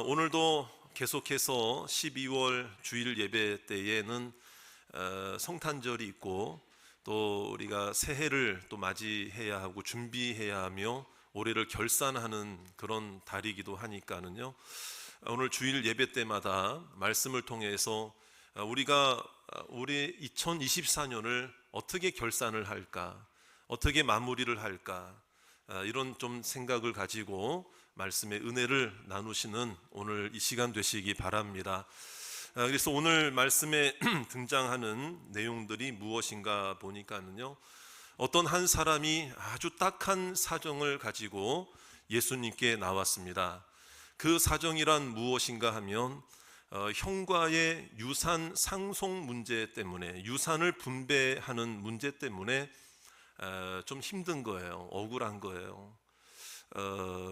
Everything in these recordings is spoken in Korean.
오늘도 계속해서 12월 주일 예배 때에는 성탄절이 있고 또 우리가 새해를 또 맞이해야 하고 준비해야 하며 올해를 결산하는 그런 달이기도 하니까는요. 오늘 주일 예배 때마다 말씀을 통해서 우리가 우리 2024년을 어떻게 결산을 할까, 어떻게 마무리를 할까, 이런 좀 생각을 가지고 말씀의 은혜를 나누시는 오늘 이 시간 되시기 바랍니다. 그래서 오늘 말씀에 등장하는 내용들이 무엇인가 보니까는요, 어떤 한 사람이 아주 딱한 사정을 가지고 예수님께 나왔습니다. 그 사정이란 무엇인가 하면 형과의 유산 상속 문제 때문에, 유산을 분배하는 문제 때문에 좀 힘든 거예요. 억울한 거예요.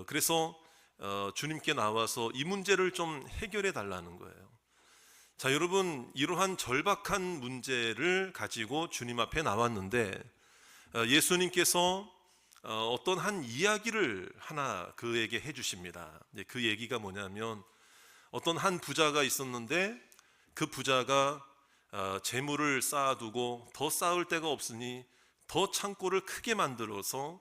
그래서 주님께 나와서 이 문제를 좀 해결해 달라는 거예요. 자, 여러분, 이러한 절박한 문제를 가지고 주님 앞에 나왔는데 예수님께서 어떤 한 이야기를 하나 그에게 해주십니다. 그 얘기가 뭐냐면, 어떤 한 부자가 있었는데 그 부자가 재물을 쌓아두고 더 쌓을 데가 없으니 더 창고를 크게 만들어서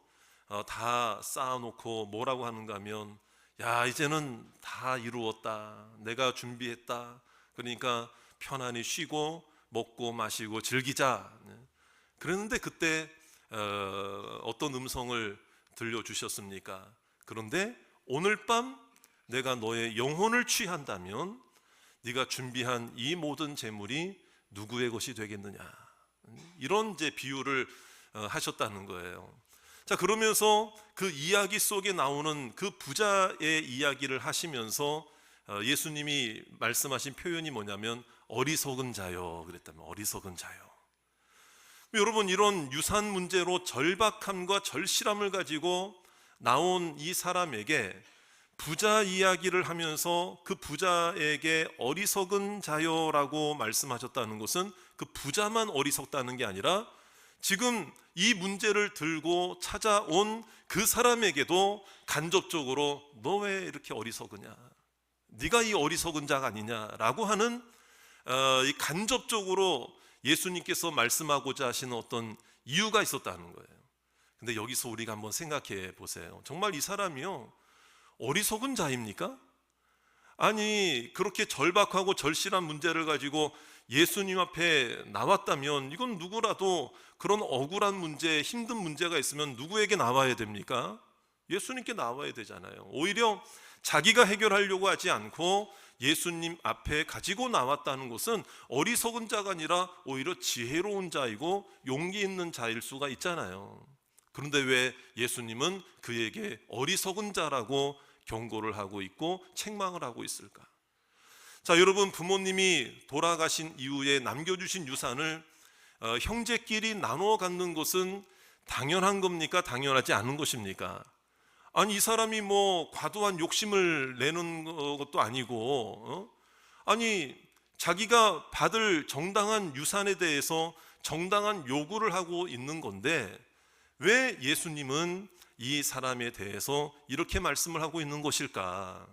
다 쌓아놓고 뭐라고 하는가 하면, 야, 이제는 다 이루었다, 내가 준비했다, 그러니까 편안히 쉬고 먹고 마시고 즐기자. 그랬는데 그때 어떤 음성을 들려주셨습니까? 그런데 오늘 밤 내가 너의 영혼을 취한다면 네가 준비한 이 모든 재물이 누구의 것이 되겠느냐, 이런 이제 비유를 하셨다는 거예요. 자, 그러면서 그 이야기 속에 나오는 그 부자의 이야기를 하시면서 예수님이 말씀하신 표현이 뭐냐면 어리석은 자요 그랬다면, 어리석은 자요. 여러분, 이런 유산 문제로 절박함과 절실함을 가지고 나온 이 사람에게 부자 이야기를 하면서 그 부자에게 어리석은 자요라고 말씀하셨다는 것은 그 부자만 어리석다는 게 아니라 지금 이 문제를 들고 찾아온 그 사람에게도 간접적으로 너 왜 이렇게 어리석으냐, 네가 이 어리석은 자가 아니냐라고 하는 이 간접적으로 예수님께서 말씀하고자 하시는 어떤 이유가 있었다는 거예요. 근데 여기서 우리가 한번 생각해 보세요. 정말 이 사람이요, 어리석은 자입니까? 아니, 그렇게 절박하고 절실한 문제를 가지고 예수님 앞에 나왔다면 이건 누구라도 그런 억울한 문제, 힘든 문제가 있으면 누구에게 나와야 됩니까? 예수님께 나와야 되잖아요. 오히려 자기가 해결하려고 하지 않고 예수님 앞에 가지고 나왔다는 것은 어리석은 자가 아니라 오히려 지혜로운 자이고 용기 있는 자일 수가 있잖아요. 그런데 왜 예수님은 그에게 어리석은 자라고 경고를 하고 있고 책망을 하고 있을까? 자, 여러분, 부모님이 돌아가신 이후에 남겨주신 유산을 형제끼리 나눠 갖는 것은 당연한 겁니까? 당연하지 않은 것입니까? 아니, 이 사람이 뭐 과도한 욕심을 내는 것도 아니고, 아니, 자기가 받을 정당한 유산에 대해서 정당한 요구를 하고 있는 건데 왜 예수님은 이 사람에 대해서 이렇게 말씀을 하고 있는 것일까?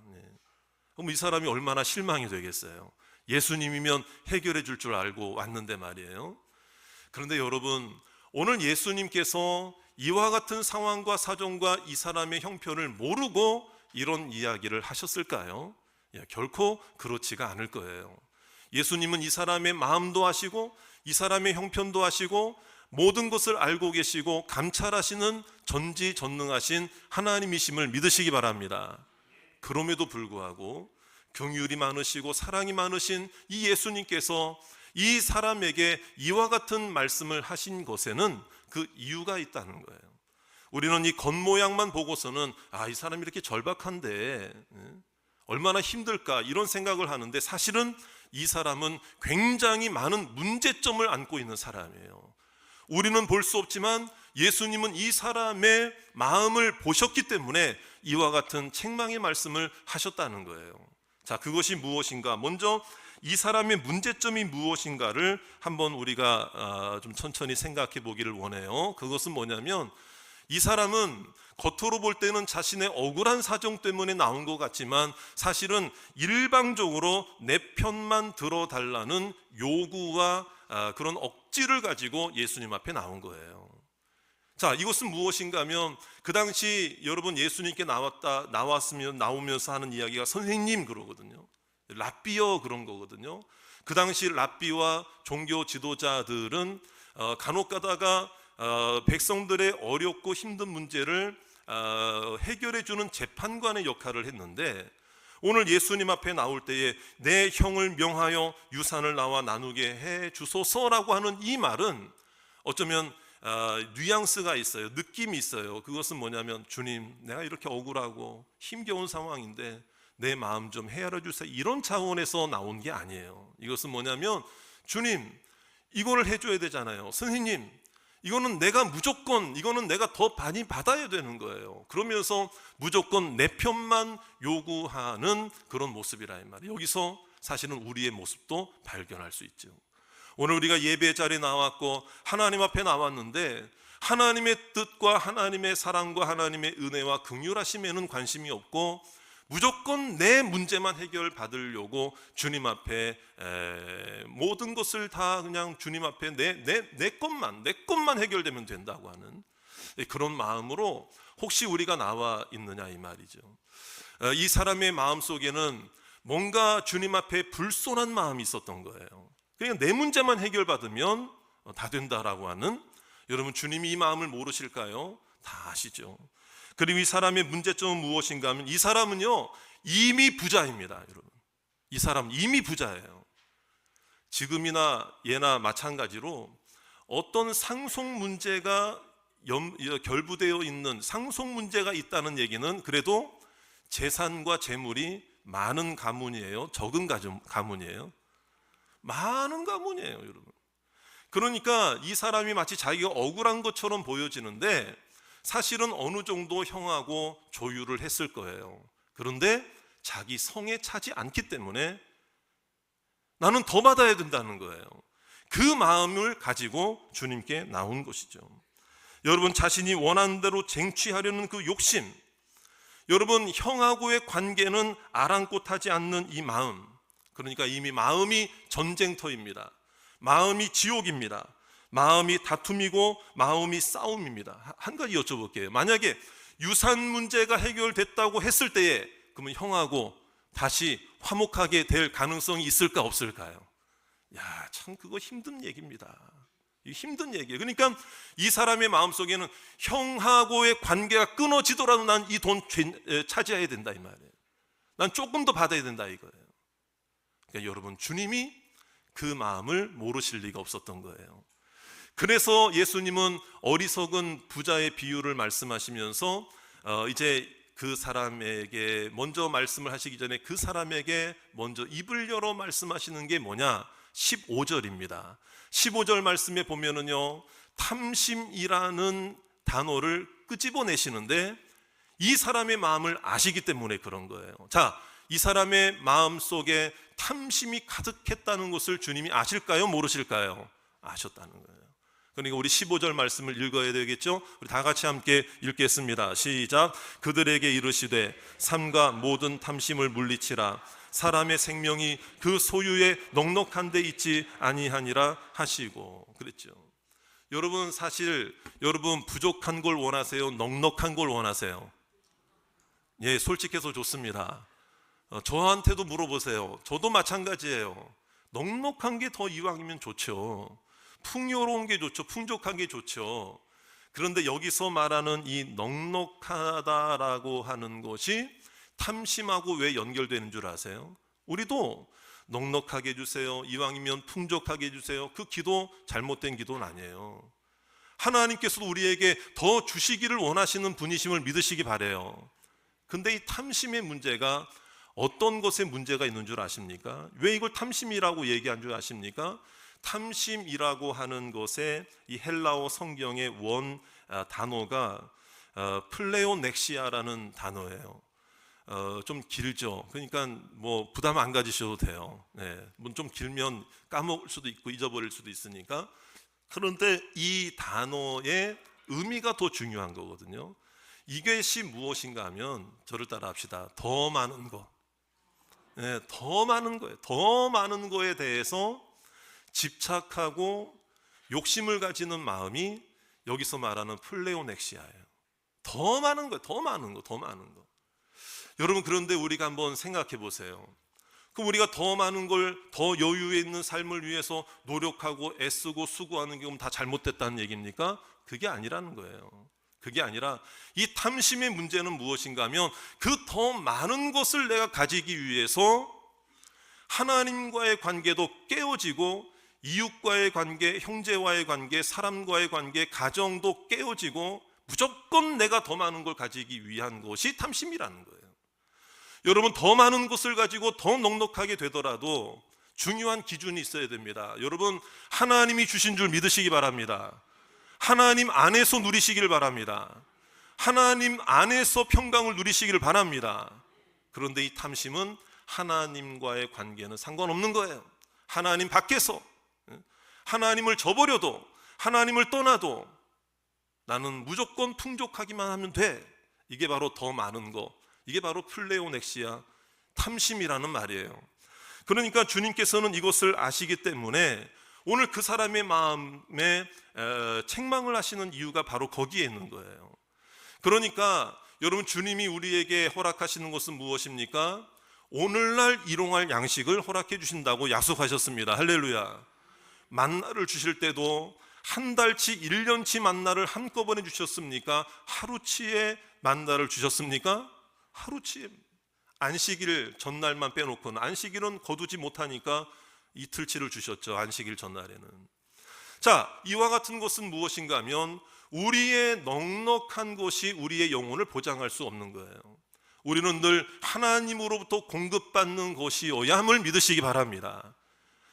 그럼 이 사람이 얼마나 실망이 되겠어요. 예수님이면 해결해 줄 줄 알고 왔는데 말이에요. 그런데 여러분, 오늘 예수님께서 이와 같은 상황과 사정과 이 사람의 형편을 모르고 이런 이야기를 하셨을까요? 결코 그렇지가 않을 거예요. 예수님은 이 사람의 마음도 아시고 이 사람의 형편도 아시고 모든 것을 알고 계시고 감찰하시는 전지전능하신 하나님이심을 믿으시기 바랍니다. 그럼에도 불구하고 긍휼이 많으시고 사랑이 많으신 이 예수님께서 이 사람에게 이와 같은 말씀을 하신 것에는 그 이유가 있다는 거예요. 우리는 이 겉모양만 보고서는 이 사람이 이렇게 절박한데 얼마나 힘들까, 이런 생각을 하는데 사실은 이 사람은 굉장히 많은 문제점을 안고 있는 사람이에요. 우리는 볼 수 없지만 예수님은 이 사람의 마음을 보셨기 때문에 이와 같은 책망의 말씀을 하셨다는 거예요. 자, 그것이 무엇인가? 먼저 이 사람의 문제점이 무엇인가를 한번 우리가 좀 천천히 생각해 보기를 원해요. 그것은 뭐냐면 이 사람은 겉으로 볼 때는 자신의 억울한 사정 때문에 나온 것 같지만 사실은 일방적으로 내 편만 들어달라는 요구와 그런 억지를 가지고 예수님 앞에 나온 거예요. 자, 이것은 무엇인가 하면 그 당시 여러분 예수님께 나오면서 하는 이야기가 선생님 그러거든요. 랍비어 그런 거거든요. 그 당시 랍비와 종교 지도자들은 간혹 가다가 백성들의 어렵고 힘든 문제를 해결해 주는 재판관의 역할을 했는데, 오늘 예수님 앞에 나올 때에 내 형을 명하여 유산을 나와 나누게 해 주소서라고 하는 이 말은 어쩌면 뉘앙스가 있어요. 느낌이 있어요. 그것은 뭐냐면, 주님, 내가 이렇게 억울하고 힘겨운 상황인데 내 마음 좀 헤아려 주세요, 이런 차원에서 나온 게 아니에요. 이것은 뭐냐면, 주님, 이거를 해줘야 되잖아요. 선생님, 이거는 내가 더 많이 받아야 되는 거예요. 그러면서 무조건 내 편만 요구하는 그런 모습이라 이 말이에요. 여기서 사실은 우리의 모습도 발견할 수 있죠. 오늘 우리가 예배 자리에 나왔고 하나님 앞에 나왔는데, 하나님의 뜻과 하나님의 사랑과 하나님의 은혜와 긍휼하심에는 관심이 없고 무조건 내 문제만 해결받으려고 주님 앞에 모든 것을 다 그냥 주님 앞에 내 것만 해결되면 된다고 하는 그런 마음으로 혹시 우리가 나와 있느냐 이 말이죠. 이 사람의 마음 속에는 뭔가 주님 앞에 불손한 마음이 있었던 거예요. 그냥 내 문제만 해결받으면 다 된다라고 하는, 여러분 주님이 이 마음을 모르실까요? 다 아시죠. 그리고 이 사람의 문제점은 무엇인가 하면, 이 사람은요 이미 부자입니다. 여러분, 이 사람은 이미 부자예요. 지금이나 예나 마찬가지로 어떤 상속 문제가 결부되어 있는 상속 문제가 있다는 얘기는 그래도 재산과 재물이 많은 가문이에요, 적은 가문이에요? 많은 가문이에요, 여러분. 그러니까 이 사람이 마치 자기가 억울한 것처럼 보여지는데 사실은 어느 정도 형하고 조율을 했을 거예요. 그런데 자기 성에 차지 않기 때문에 나는 더 받아야 된다는 거예요. 그 마음을 가지고 주님께 나온 것이죠. 여러분, 자신이 원하는 대로 쟁취하려는 그 욕심, 여러분 형하고의 관계는 아랑곳하지 않는 이 마음, 그러니까 이미 마음이 전쟁터입니다. 마음이 지옥입니다. 마음이 다툼이고 마음이 싸움입니다. 한 가지 여쭤볼게요. 만약에 유산 문제가 해결됐다고 했을 때에 그러면 형하고 다시 화목하게 될 가능성이 있을까 없을까요? 야, 참 그거 힘든 얘기입니다. 힘든 얘기예요. 그러니까 이 사람의 마음속에는 형하고의 관계가 끊어지더라도 난 이 돈 차지해야 된다 이 말이에요. 난 조금 더 받아야 된다 이거예요. 그러니까 여러분, 주님이 그 마음을 모르실 리가 없었던 거예요. 그래서 예수님은 어리석은 부자의 비유를 말씀하시면서 이제 그 사람에게 먼저 말씀을 하시기 전에 그 사람에게 먼저 입을 열어 말씀하시는 게 뭐냐? 15절입니다. 15절 말씀에 보면은요, 탐심이라는 단어를 끄집어내시는데 이 사람의 마음을 아시기 때문에 그런 거예요. 자, 이 사람의 마음 속에 탐심이 가득했다는 것을 주님이 아실까요? 모르실까요? 아셨다는 거예요. 그러니까 우리 15절 말씀을 읽어야 되겠죠? 우리 다 같이 함께 읽겠습니다. 시작. 그들에게 이르시되 삼가 모든 탐심을 물리치라. 사람의 생명이 그 소유에 넉넉한 데 있지 아니하니라 하시고. 그랬죠. 여러분, 사실 여러분 부족한 걸 원하세요? 넉넉한 걸 원하세요? 예, 솔직해서 좋습니다. 저한테도 물어보세요. 저도 마찬가지예요. 넉넉한 게 더 이왕이면 좋죠. 풍요로운 게 좋죠. 풍족한 게 좋죠. 그런데 여기서 말하는 이 넉넉하다라고 하는 것이 탐심하고 왜 연결되는 줄 아세요? 우리도 넉넉하게 해주세요, 이왕이면 풍족하게 해주세요, 그 기도 잘못된 기도는 아니에요. 하나님께서도 우리에게 더 주시기를 원하시는 분이심을 믿으시기 바라요. 근데 이 탐심의 문제가 어떤 것에 문제가 있는 줄 아십니까? 왜 이걸 탐심이라고 얘기한 줄 아십니까? 탐심이라고 하는 것의 이 헬라어 성경의 원 단어가 플레오넥시아라는 단어예요. 좀 길죠. 그러니까 뭐 부담 안 가지셔도 돼요. 네, 좀 길면 까먹을 수도 있고 잊어버릴 수도 있으니까. 그런데 이 단어의 의미가 더 중요한 거거든요. 이것이 무엇인가 하면 저를 따라 합시다. 더 많은 거. 네, 더 많은 거예요. 더 많은 거에 대해서 집착하고 욕심을 가지는 마음이 여기서 말하는 플레오넥시아예요. 더 많은 거예요. 더 많은 거, 더 많은 거. 여러분, 그런데 우리가 한번 생각해 보세요. 그럼 우리가 더 많은 걸, 더 여유에 있는 삶을 위해서 노력하고 애쓰고 수고하는 게 그럼 다 잘못됐다는 얘기입니까? 그게 아니라는 거예요. 그게 아니라 이 탐심의 문제는 무엇인가 하면 그 더 많은 것을 내가 가지기 위해서 하나님과의 관계도 깨어지고 이웃과의 관계, 형제와의 관계, 사람과의 관계, 가정도 깨어지고 무조건 내가 더 많은 걸 가지기 위한 것이 탐심이라는 거예요. 여러분, 더 많은 것을 가지고 더 넉넉하게 되더라도 중요한 기준이 있어야 됩니다. 여러분, 하나님이 주신 줄 믿으시기 바랍니다. 하나님 안에서 누리시기를 바랍니다. 하나님 안에서 평강을 누리시기를 바랍니다. 그런데 이 탐심은 하나님과의 관계는 상관없는 거예요. 하나님 밖에서 하나님을 저버려도, 하나님을 떠나도 나는 무조건 풍족하기만 하면 돼. 이게 바로 더 많은 거, 이게 바로 플레오넥시아, 탐심이라는 말이에요. 그러니까 주님께서는 이것을 아시기 때문에 오늘 그 사람의 마음에 책망을 하시는 이유가 바로 거기에 있는 거예요. 그러니까 여러분, 주님이 우리에게 허락하시는 것은 무엇입니까? 오늘날 일용할 양식을 허락해 주신다고 약속하셨습니다. 할렐루야. 만나를 주실 때도 한 달치, 1년치 만나를 한꺼번에 주셨습니까? 하루치의 만나를 주셨습니까? 하루치. 안식일 전날만 빼놓고는, 안식일은 거두지 못하니까 이틀치를 주셨죠. 안식일 전날에는. 자, 이와 같은 것은 무엇인가 하면 우리의 넉넉한 것이 우리의 영혼을 보장할 수 없는 거예요. 우리는 늘 하나님으로부터 공급받는 것이어야함을 믿으시기 바랍니다.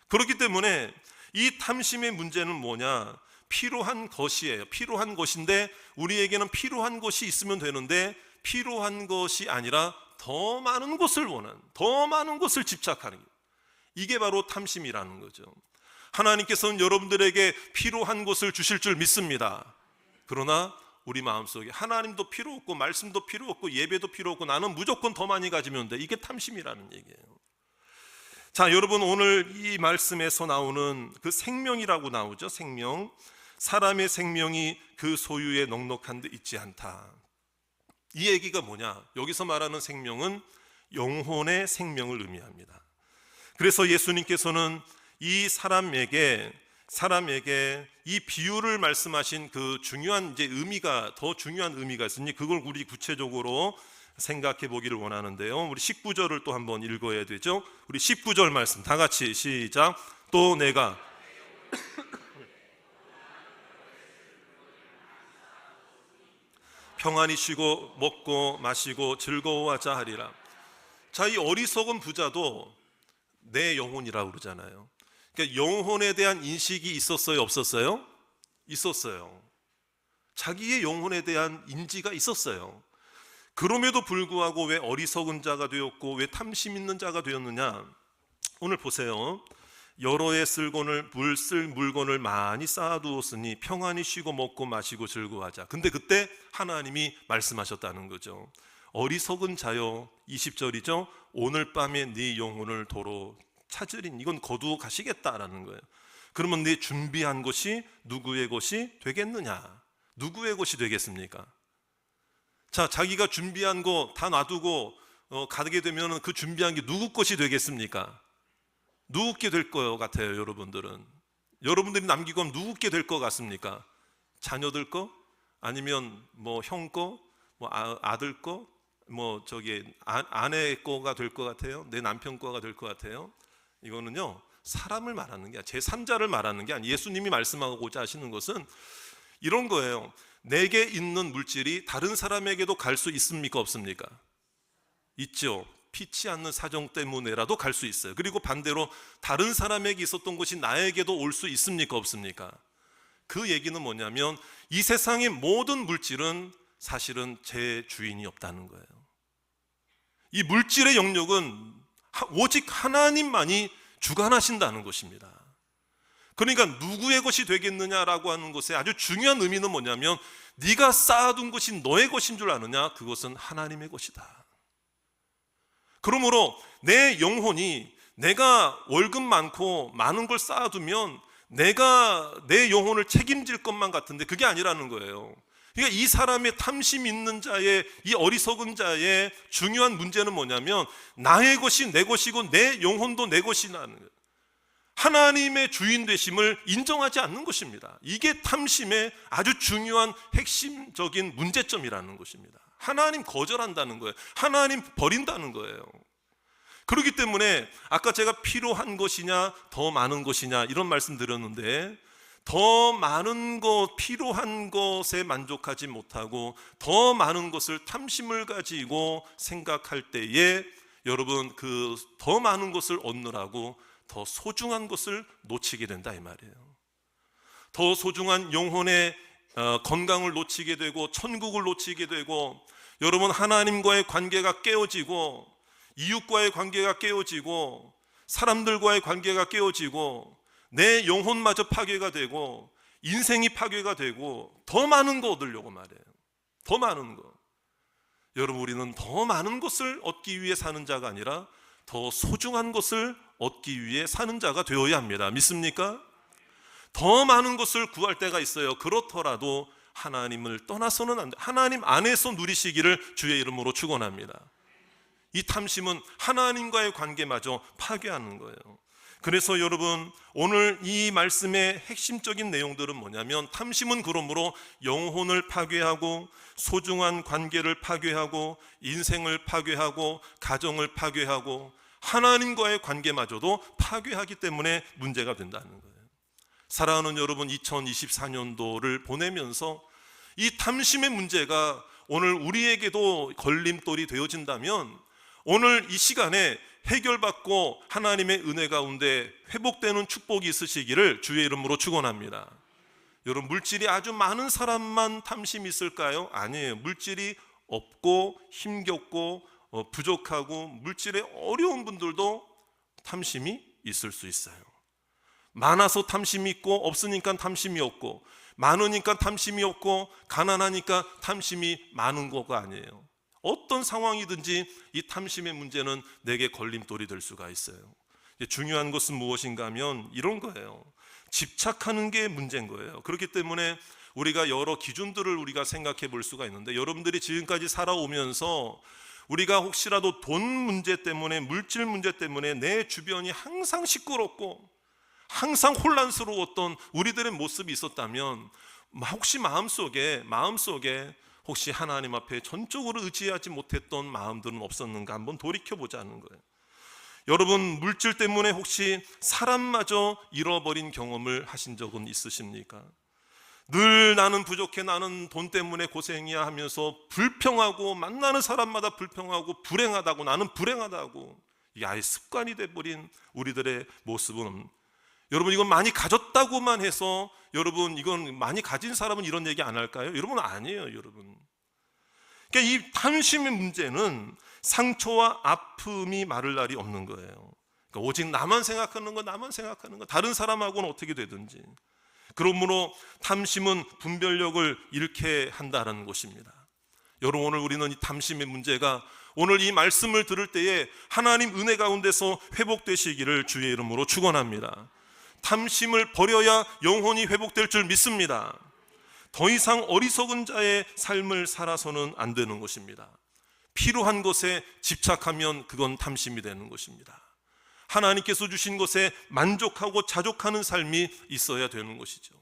그렇기 때문에 이 탐심의 문제는 뭐냐? 필요한 것이에요. 필요한 것인데 우리에게는 필요한 것이 있으면 되는데 필요한 것이 아니라 더 많은 것을 원하는, 더 많은 것을 집착하는 게, 이게 바로 탐심이라는 거죠. 하나님께서는 여러분들에게 필요한 것을 주실 줄 믿습니다. 그러나 우리 마음속에 하나님도 필요 없고 말씀도 필요 없고 예배도 필요 없고 나는 무조건 더 많이 가지면 돼. 이게 탐심이라는 얘기예요. 자, 여러분, 오늘 이 말씀에서 나오는 그 생명이라고 나오죠. 생명. 사람의 생명이 그 소유에 넉넉한 데 있지 않다. 이 얘기가 뭐냐? 여기서 말하는 생명은 영혼의 생명을 의미합니다. 그래서 예수님께서는 이 사람에게 이 비유를 말씀하신 그 중요한 이제 의미가, 더 중요한 의미가 있으니 그걸 우리 구체적으로 생각해 보기를 원하는데요. 우리 19절을 또 한번 읽어야 되죠. 우리 19절 말씀 다 같이 시작. 또 내가 평안히 쉬고 먹고 마시고 즐거워하자 하리라. 자, 이 어리석은 부자도 내 영혼이라고 그러잖아요. 그러니까 영혼에 대한 인식이 있었어요, 없었어요? 있었어요. 자기의 영혼에 대한 인지가 있었어요. 그럼에도 불구하고 왜 어리석은 자가 되었고 왜 탐심 있는 자가 되었느냐? 오늘 보세요. 여러 해 쓸 물건을 많이 쌓아두었으니 평안히 쉬고 먹고 마시고 즐거워하자. 근데 그때 하나님이 말씀하셨다는 거죠. 어리석은 자여, 20절이죠. 오늘 밤에 네 영혼을 도로 찾으린, 이건 거두어 가시겠다라는 거예요. 그러면 네 준비한 것이 누구의 것이 되겠느냐? 누구의 것이 되겠습니까? 자, 자기가 준비한 거 다 놔두고 가게 되면 그 준비한 게 누구 것이 되겠습니까? 누구께 될 것 같아요, 여러분들은? 여러분들이 남기고 하면 누구께 될 것 같습니까? 자녀들 거? 아니면 뭐 형 거? 뭐 아들 거? 뭐 아내 거가 될 것 같아요? 내 남편 거가 될 것 같아요? 이거는요, 사람을 말하는 게 아니라 제3자를 말하는 게 아니에요. 예수님이 말씀하고자 하시는 것은 이런 거예요. 내게 있는 물질이 다른 사람에게도 갈 수 있습니까, 없습니까? 있죠. 피치 않는 사정 때문에라도 갈 수 있어요. 그리고 반대로 다른 사람에게 있었던 것이 나에게도 올 수 있습니까, 없습니까? 그 얘기는 뭐냐면 이 세상의 모든 물질은 사실은 제 주인이 없다는 거예요. 이 물질의 영역은 오직 하나님만이 주관하신다는 것입니다. 그러니까 누구의 것이 되겠느냐라고 하는 것에 아주 중요한 의미는 뭐냐면, 네가 쌓아둔 것이 너의 것인 줄 아느냐? 그것은 하나님의 것이다. 그러므로 내 영혼이, 내가 월급 많고 많은 걸 쌓아두면 내가 내 영혼을 책임질 것만 같은데 그게 아니라는 거예요. 그러니까 이 사람의 탐심 있는 자의, 이 어리석은 자의 중요한 문제는 뭐냐면, 나의 것이 내 것이고 내 영혼도 내 것이라는 거예요. 하나님의 주인 되심을 인정하지 않는 것입니다. 이게 탐심의 아주 중요한 핵심적인 문제점이라는 것입니다. 하나님 거절한다는 거예요. 하나님 버린다는 거예요. 그렇기 때문에 아까 제가 필요한 것이냐 더 많은 것이냐 이런 말씀 드렸는데, 더 많은 것, 필요한 것에 만족하지 못하고 더 많은 것을 탐심을 가지고 생각할 때에 여러분, 그 더 많은 것을 얻느라고 더 소중한 것을 놓치게 된다 이 말이에요. 더 소중한 영혼의 건강을 놓치게 되고, 천국을 놓치게 되고, 여러분 하나님과의 관계가 깨어지고, 이웃과의 관계가 깨어지고, 사람들과의 관계가 깨어지고, 내 영혼마저 파괴가 되고, 인생이 파괴가 되고, 더 많은 거 얻으려고 말해요. 더 많은 거. 여러분, 우리는 더 많은 것을 얻기 위해 사는 자가 아니라 더 소중한 것을 얻기 위해 사는 자가 되어야 합니다. 믿습니까? 더 많은 것을 구할 때가 있어요. 그렇더라도 하나님을 떠나서는 안 돼. 하나님 안에서 누리시기를 주의 이름으로 축원합니다. 이 탐심은 하나님과의 관계마저 파괴하는 거예요. 그래서 여러분, 오늘 이 말씀의 핵심적인 내용들은 뭐냐면, 탐심은 그러므로 영혼을 파괴하고, 소중한 관계를 파괴하고, 인생을 파괴하고, 가정을 파괴하고, 하나님과의 관계마저도 파괴하기 때문에 문제가 된다는 거예요. 사랑하는 여러분, 2024년도를 보내면서 이 탐심의 문제가 오늘 우리에게도 걸림돌이 되어진다면, 오늘 이 시간에 해결받고 하나님의 은혜 가운데 회복되는 축복이 있으시기를 주의 이름으로 축원합니다. 여러분, 물질이 아주 많은 사람만 탐심이 있을까요? 아니에요. 물질이 없고 힘겹고 부족하고 물질에 어려운 분들도 탐심이 있을 수 있어요. 많아서 탐심이 있고, 없으니까 탐심이 없고, 많으니까 탐심이 없고, 가난하니까 탐심이 많은 거가 아니에요. 어떤 상황이든지 이 탐심의 문제는 내게 걸림돌이 될 수가 있어요. 중요한 것은 무엇인가 하면 이런 거예요. 집착하는 게 문제인 거예요. 그렇기 때문에 우리가 여러 기준들을 우리가 생각해 볼 수가 있는데, 여러분들이 지금까지 살아오면서 우리가 혹시라도 돈 문제 때문에, 물질 문제 때문에 내 주변이 항상 시끄럽고 항상 혼란스러웠던 우리들의 모습이 있었다면, 혹시 마음속에 혹시 하나님 앞에 전적으로 의지하지 못했던 마음들은 없었는가 한번 돌이켜보자는 거예요. 여러분, 물질 때문에 혹시 사람마저 잃어버린 경험을 하신 적은 있으십니까? 늘 나는 부족해, 나는 돈 때문에 고생이야 하면서 불평하고, 만나는 사람마다 불평하고, 불행하다고, 나는 불행하다고, 이게 아예 습관이 돼버린 우리들의 모습은, 여러분, 이건 많이 가졌다고만 해서, 여러분, 이건 많이 가진 사람은 이런 얘기 안 할까요? 여러분, 아니에요, 여러분. 그러니까 이 탐심의 문제는 상처와 아픔이 마를 날이 없는 거예요. 그러니까 오직 나만 생각하는 거, 다른 사람하고는 어떻게 되든지. 그러므로 탐심은 분별력을 잃게 한다는 것입니다. 여러분, 오늘 우리는 이 탐심의 문제가 오늘 이 말씀을 들을 때에 하나님 은혜 가운데서 회복되시기를 주의 이름으로 축원합니다. 탐심을 버려야 영혼이 회복될 줄 믿습니다. 더 이상 어리석은 자의 삶을 살아서는 안 되는 것입니다. 필요한 것에 집착하면 그건 탐심이 되는 것입니다. 하나님께서 주신 것에 만족하고 자족하는 삶이 있어야 되는 것이죠.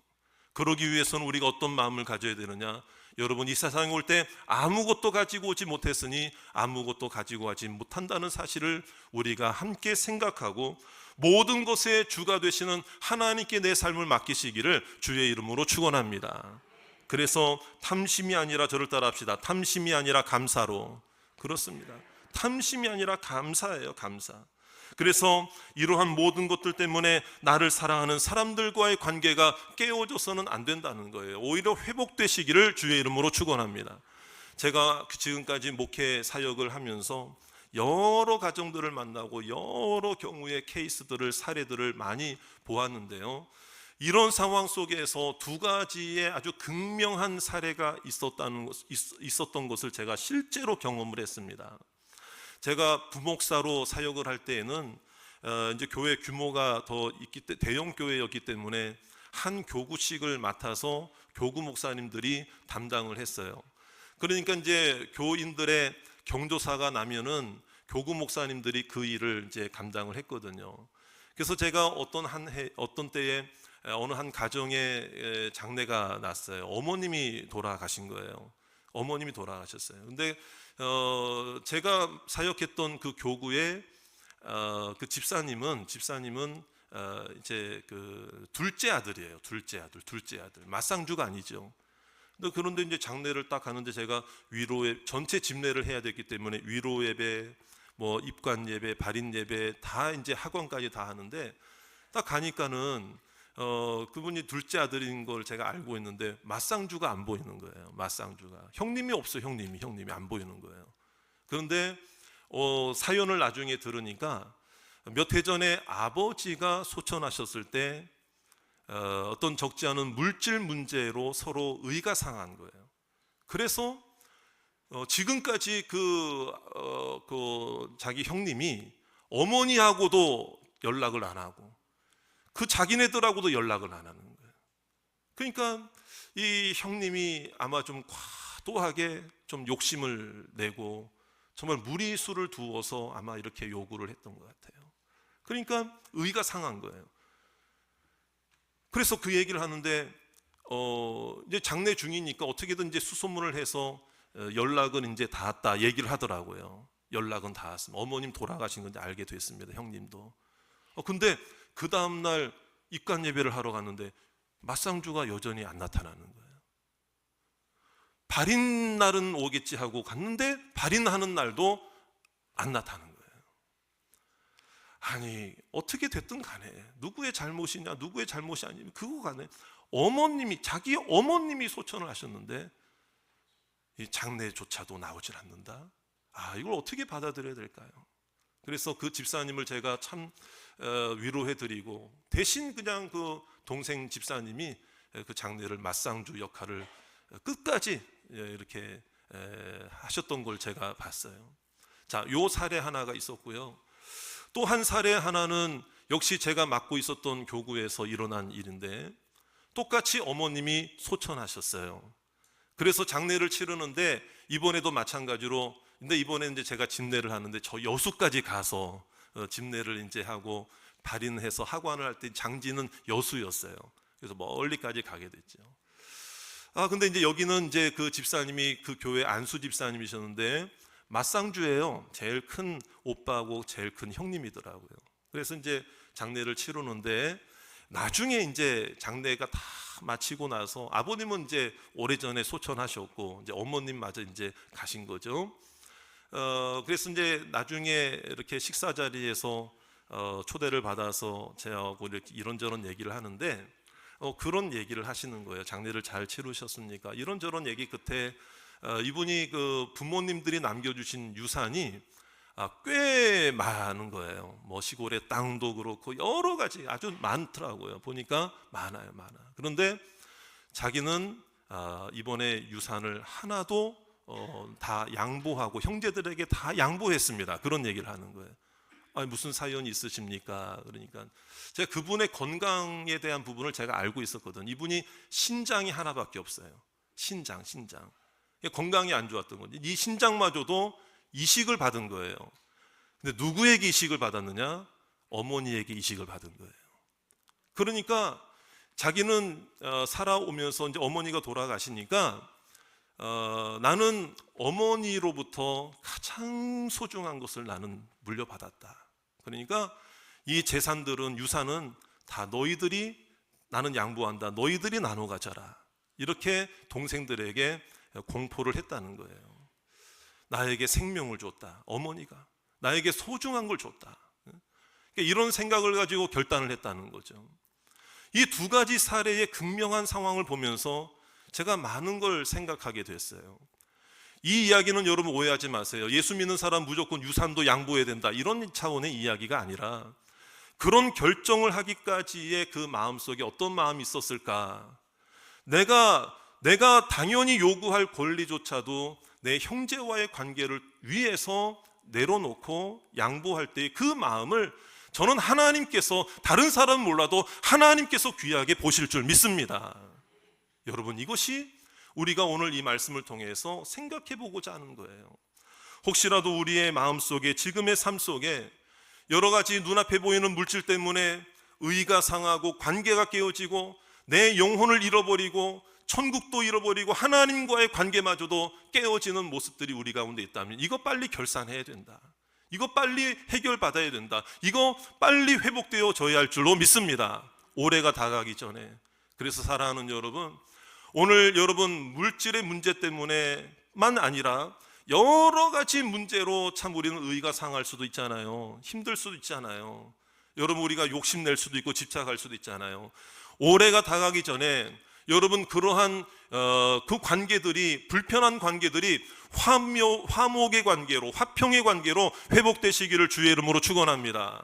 그러기 위해서는 우리가 어떤 마음을 가져야 되느냐? 여러분, 이 세상에 올 때 아무것도 가지고 오지 못했으니 아무것도 가지고 가지 못한다는 사실을 우리가 함께 생각하고, 모든 것의 주가 되시는 하나님께 내 삶을 맡기시기를 주의 이름으로 축원합니다. 그래서 탐심이 아니라, 저를 따라합시다. 탐심이 아니라 감사로. 그렇습니다. 탐심이 아니라 감사예요, 감사. 그래서 이러한 모든 것들 때문에 나를 사랑하는 사람들과의 관계가 깨어져서는 안 된다는 거예요. 오히려 회복되시기를 주의 이름으로 축원합니다. 제가 지금까지 목회 사역을 하면서 여러 가정들을 만나고 여러 경우의 케이스들을, 사례들을 많이 보았는데요, 이런 상황 속에서 두 가지의 아주 극명한 사례가 있었던 것을 제가 실제로 경험을 했습니다. 제가 부목사로 사역을 할 때에는 이제 교회 규모가 더 대형 교회였기 때문에 한 교구씩을 맡아서 교구 목사님들이 담당을 했어요. 그러니까 이제 교인들의 경조사가 나면은 교구 목사님들이 그 일을 이제 감당을 했거든요. 그래서 제가 어떤 때에 어느 한 가정에 장례가 났어요. 어머님이 돌아가신 거예요. 어머님이 돌아가셨어요. 근데 제가 사역했던 그 교구의 그 집사님은 이제 그 둘째 아들이에요. 둘째 아들. 맞상주가 아니죠. 그런데 이제 장례를 딱 가는데 제가 위로 전체 집례를 해야 됐기 때문에 위로 예배, 뭐 입관 예배, 발인 예배 다 이제 학원까지 다 하는데 딱 가니까는 그분이 둘째 아들인 걸 제가 알고 있는데 맞상주가 안 보이는 거예요. 맞상주가 형님이 없어요. 형님이 안 보이는 거예요. 그런데 사연을 나중에 들으니까 몇 해 전에 아버지가 소천하셨을 때 어떤 적지 않은 물질 문제로 서로 의가 상한 거예요. 그래서 지금까지 그 자기 형님이 어머니하고도 연락을 안 하고 그 자기네들하고도 연락을 안 하는 거예요. 그러니까 이 형님이 아마 좀 과도하게 좀 욕심을 내고 정말 무리수를 두어서 아마 이렇게 요구를 했던 것 같아요. 그러니까 의가 상한 거예요. 그래서 그 얘기를 하는데 이제 장례 중이니까 어떻게든 이제 수소문을 해서 연락은 이제 닿았다 얘기를 하더라고요. 연락은 닿았습니다. 어머님 돌아가신 건지 알게 됐습니다. 형님도. 근데 그 다음날 입관 예배를 하러 갔는데 맞상주가 여전히 안 나타나는 거예요. 발인 날은 오겠지 하고 갔는데 발인하는 날도 안 나타나는 거예요. 아니 어떻게 됐든 간에 누구의 잘못이냐 누구의 잘못이 아니면 그거 간에 자기 어머님이 소천을 하셨는데 이 장례조차도 나오질 않는다. 이걸 어떻게 받아들여야 될까요? 그래서 그 집사님을 제가 참 위로해드리고 대신 그냥 그 동생 집사님이 그 장례를 맞상주 역할을 끝까지 이렇게 하셨던 걸 제가 봤어요. 자, 요 사례 하나가 있었고요. 또 한 사례 하나는 역시 제가 맡고 있었던 교구에서 일어난 일인데 똑같이 어머님이 소천하셨어요. 그래서 장례를 치르는데 이번에도 마찬가지로 근데 이번에 이제 제가 집례를 하는데 저 여수까지 가서 집례를 이제 하고 발인해서 하관을 할 때 장지는 여수였어요. 그래서 멀리까지 가게 됐죠. 근데 이제 여기는 이제 그 집사님이 그 교회 안수 집사님이셨는데 맞상주예요. 제일 큰 오빠하고 제일 큰 형님이더라고요. 그래서 이제 장례를 치르는데 나중에 이제 장례가 다 마치고 나서 아버님은 이제 오래전에 소천하셨고 이제 어머님마저 이제 가신 거죠. 그래서 이제 나중에 이렇게 식사 자리에서 초대를 받아서 저하고 이렇게 이런저런 얘기를 하는데 그런 얘기를 하시는 거예요. 장례를 잘 치르셨습니까? 이런저런 얘기 끝에 이분이 그 부모님들이 남겨주신 유산이 꽤 많은 거예요. 뭐 시골에 땅도 그렇고 여러 가지 아주 많더라고요. 보니까 많아요. 그런데 자기는 이번에 유산을 하나도 다 양보하고 형제들에게 다 양보했습니다. 그런 얘기를 하는 거예요. 무슨 사연이 있으십니까? 그러니까 제가 그분의 건강에 대한 부분을 제가 알고 있었거든요. 이분이 신장이 하나밖에 없어요. 신장. 건강이 안 좋았던 거지. 이 신장마저도 이식을 받은 거예요. 근데 누구에게 이식을 받았느냐? 어머니에게 이식을 받은 거예요. 그러니까 자기는 살아오면서 이제 어머니가 돌아가시니까 나는 어머니로부터 가장 소중한 것을 나는 물려받았다. 그러니까 이 재산들은 유산은 다 너희들이 나는 양보한다. 너희들이 나눠 가져라. 이렇게 동생들에게 공포를 했다는 거예요. 나에게 생명을 줬다. 어머니가 나에게 소중한 걸 줬다. 이런 생각을 가지고 결단을 했다는 거죠. 이 두 가지 사례의 극명한 상황을 보면서 제가 많은 걸 생각하게 됐어요. 이 이야기는 여러분 오해하지 마세요. 예수 믿는 사람 무조건 유산도 양보해야 된다. 이런 차원의 이야기가 아니라 그런 결정을 하기까지의 그 마음속에 어떤 마음이 있었을까? 내가 당연히 요구할 권리조차도 내 형제와의 관계를 위해서 내려놓고 양보할 때의 그 마음을 저는 하나님께서, 다른 사람은 몰라도 하나님께서 귀하게 보실 줄 믿습니다. 여러분, 이것이 우리가 오늘 이 말씀을 통해서 생각해 보고자 하는 거예요. 혹시라도 우리의 마음속에, 지금의 삶 속에 여러 가지 눈앞에 보이는 물질 때문에 의가 상하고 관계가 깨어지고 내 영혼을 잃어버리고 천국도 잃어버리고 하나님과의 관계마저도 깨어지는 모습들이 우리 가운데 있다면 이거 빨리 결산해야 된다. 이거 빨리 해결받아야 된다. 이거 빨리 회복되어져야 할 줄로 믿습니다. 올해가 다가가기 전에. 그래서 사랑하는 여러분, 오늘 여러분 물질의 문제 때문에만 아니라 여러 가지 문제로 참 우리는 의가 상할 수도 있잖아요. 힘들 수도 있잖아요. 여러분, 우리가 욕심낼 수도 있고 집착할 수도 있잖아요. 올해가 다가가기 전에 여러분 그러한 그 관계들이, 불편한 관계들이 화목의 관계로, 화평의 관계로 회복되시기를 주의 이름으로 축원합니다.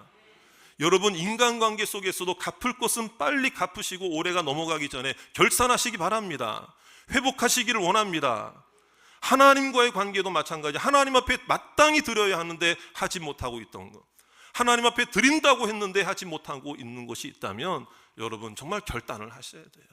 여러분, 인간관계 속에서도 갚을 것은 빨리 갚으시고 올해가 넘어가기 전에 결산하시기 바랍니다. 회복하시기를 원합니다. 하나님과의 관계도 마찬가지. 하나님 앞에 마땅히 드려야 하는데 하지 못하고 있던 것, 하나님 앞에 드린다고 했는데 하지 못하고 있는 것이 있다면 여러분 정말 결단을 하셔야 돼요.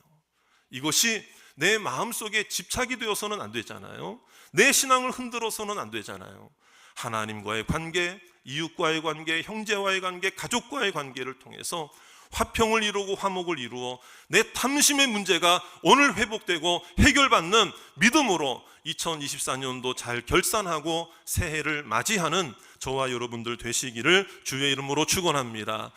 이것이 내 마음속에 집착이 되어서는 안 되잖아요. 내 신앙을 흔들어서는 안 되잖아요. 하나님과의 관계, 이웃과의 관계, 형제와의 관계, 가족과의 관계를 통해서 화평을 이루고 화목을 이루어 내 탐심의 문제가 오늘 회복되고 해결받는 믿음으로 2024년도 잘 결산하고 새해를 맞이하는 저와 여러분들 되시기를 주의 이름으로 축원합니다.